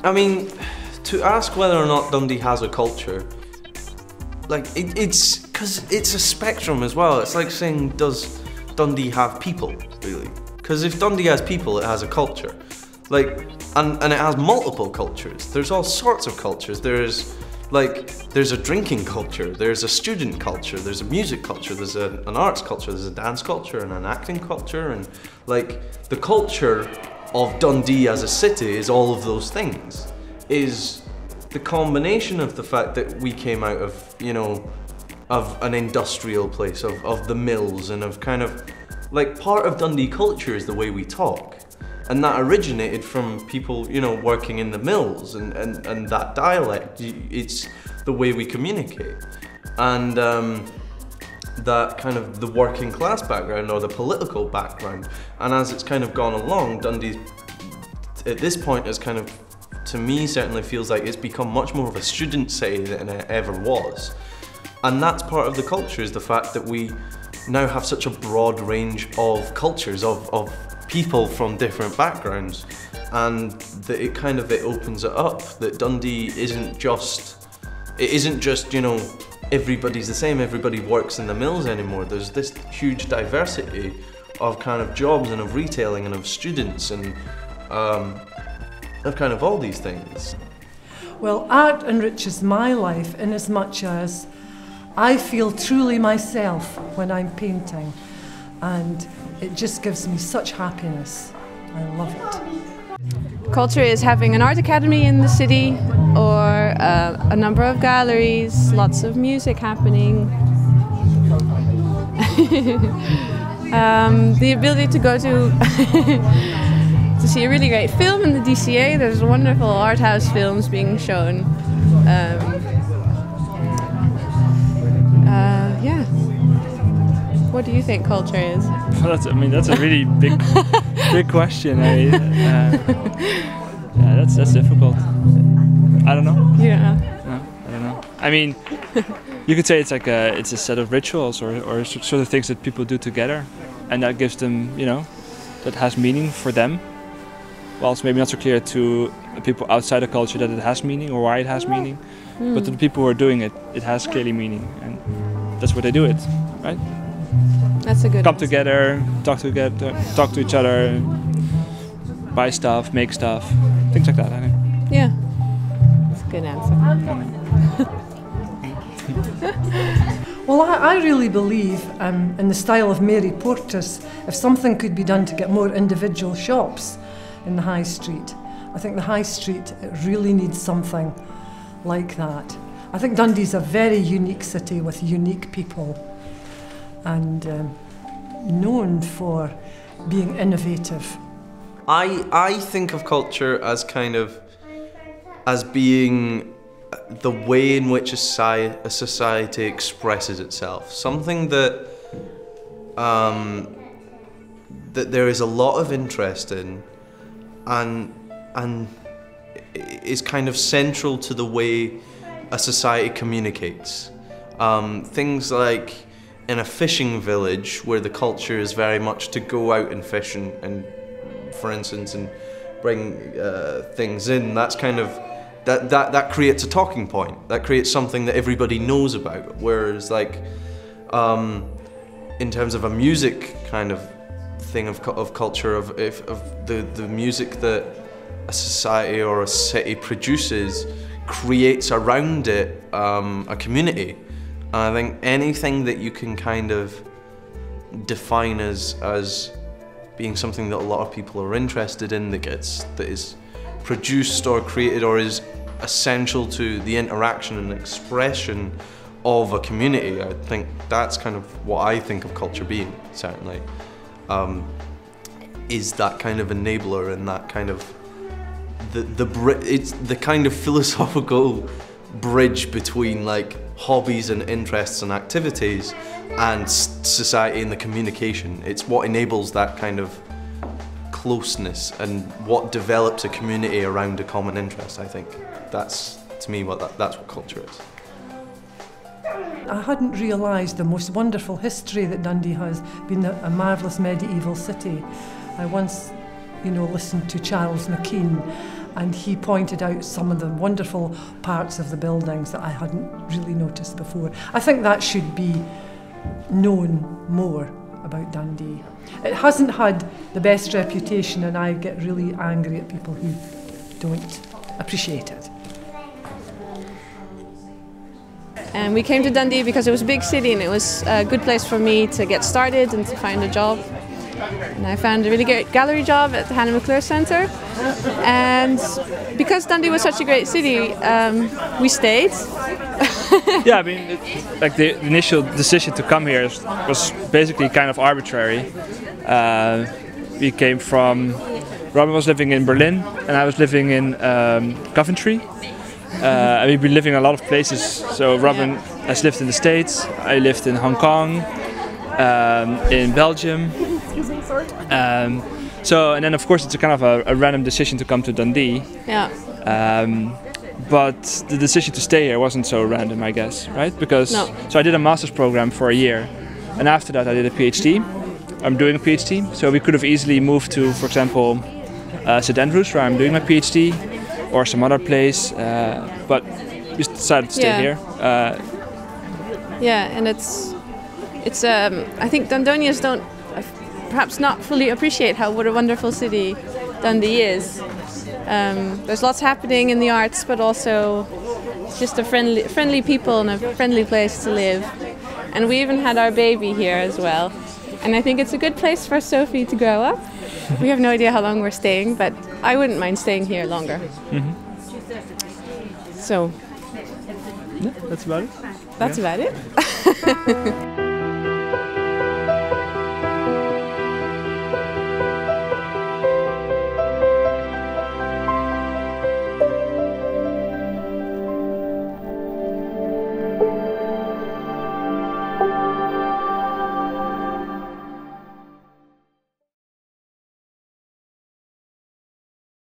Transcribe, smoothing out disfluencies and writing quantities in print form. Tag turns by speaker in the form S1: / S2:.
S1: I mean, to ask whether or not Dundee has a culture, like, it's because it's a spectrum as well. It's like saying, does Dundee have people, really? Because if Dundee has people, it has a culture. Like, and it has multiple cultures. There's all sorts of cultures. There's a drinking culture, there's a student culture, there's a music culture, there's an arts culture, there's a dance culture and an acting culture, and like the culture of Dundee as a city is all of those things. Is the combination of the fact that we came out of, you know, of an industrial place, of the mills, and of kind of, like, part of Dundee culture is the way we talk. And that originated from people, you know, working in the mills, and that dialect, it's the way we communicate. And that kind of the working class background or the political background. And as it's kind of gone along, Dundee at this point is kind of, to me, certainly feels like it's become much more of a student city than it ever was. And that's part of the culture, is the fact that we now have such a broad range of cultures, of people from different backgrounds, and that it opens it up, that Dundee isn't just, you know, everybody's the same, everybody works in the mills anymore. There's this huge diversity of kind of jobs and of retailing and of students and of kind of all these things.
S2: Well, art enriches my life in as much as I feel truly myself when I'm painting, and it just gives me such happiness. I love it.
S3: Culture is having an art academy in the city, or a number of galleries, lots of music happening. The ability to go to to see a really great film in the DCA. There's wonderful art house films being shown. Yeah. What do you think culture is?
S4: Well, that's a really big question. Yeah, that's difficult. I don't know.
S3: Yeah.
S4: No, I don't know. I mean, you could say it's a set of rituals or sort of things that people do together, and that gives them, you know, that has meaning for them. Well, it's maybe not so clear to people outside the culture that it has meaning or why it has meaning, but to the people who are doing it, it has clearly meaning, and that's why they do it, right?
S3: That's a good
S4: Come
S3: answer.
S4: together, talk to each other, buy stuff, make stuff, things like that, I think.
S3: Yeah, that's a good answer.
S2: Well, I really believe in the style of Mary Portas, if something could be done to get more individual shops in the high street. I think the high street really needs something like that. I think Dundee's a very unique city with unique people, and known for being innovative.
S1: I think of culture as as being the way in which a society expresses itself. Something that that there is a lot of interest in, and is kind of central to the way a society communicates. Things like in a fishing village, where the culture is very much to go out and fish and for instance, and bring things in. That's kind of that creates a talking point. That creates something that everybody knows about. Whereas, like, in terms of a music kind of thing of culture, of the music that a society or a city produces creates around it a community. And I think anything that you can kind of define as being something that a lot of people are interested in, that is produced or created or is essential to the interaction and expression of a community, I think that's kind of what I think of culture being, certainly. Is that kind of enabler and that kind of it's the kind of philosophical bridge between, like, hobbies and interests and activities and society and the communication. It's what enables that kind of closeness and what develops a community around a common interest. I think that's, to me, that's what culture is.
S2: I hadn't realised the most wonderful history that Dundee has, been a marvellous medieval city. I once, listened to Charles McKean, and he pointed out some of the wonderful parts of the buildings that I hadn't really noticed before. I think that should be known more about Dundee. It hasn't had the best reputation, and I get really angry at people who don't appreciate it.
S3: And we came to Dundee because it was a big city and it was a good place for me to get started and to find a job. And I found a really great gallery job at the Hannah McClure Centre. And because Dundee was such a great city, we stayed.
S4: Yeah, I mean, like the initial decision to come here was basically kind of arbitrary. We came from, Robin was living in Berlin and I was living in Coventry. And we've been living in a lot of places. So Robin has lived in the States, I lived in Hong Kong, in Belgium. So, and then of course it's a kind of a random decision to come to Dundee.
S3: Yeah.
S4: But the decision to stay here wasn't so random, I guess, right? Because so I did a master's program for a year, and after that I did a PhD. I'm doing a PhD, so we could have easily moved to, for example, St Andrews, where I'm doing my PhD, or some other place, but we decided to stay here.
S3: Yeah, and it's I think Dundonians don't perhaps not fully appreciate what a wonderful city Dundee is. There's lots happening in the arts, but also it's just a friendly people and a friendly place to live. And we even had our baby here as well. And I think it's a good place for Sophie to grow up. We have no idea how long we're staying, but I wouldn't mind staying here longer. Mm-hmm. So,
S4: yeah, that's about it.
S3: That's about it.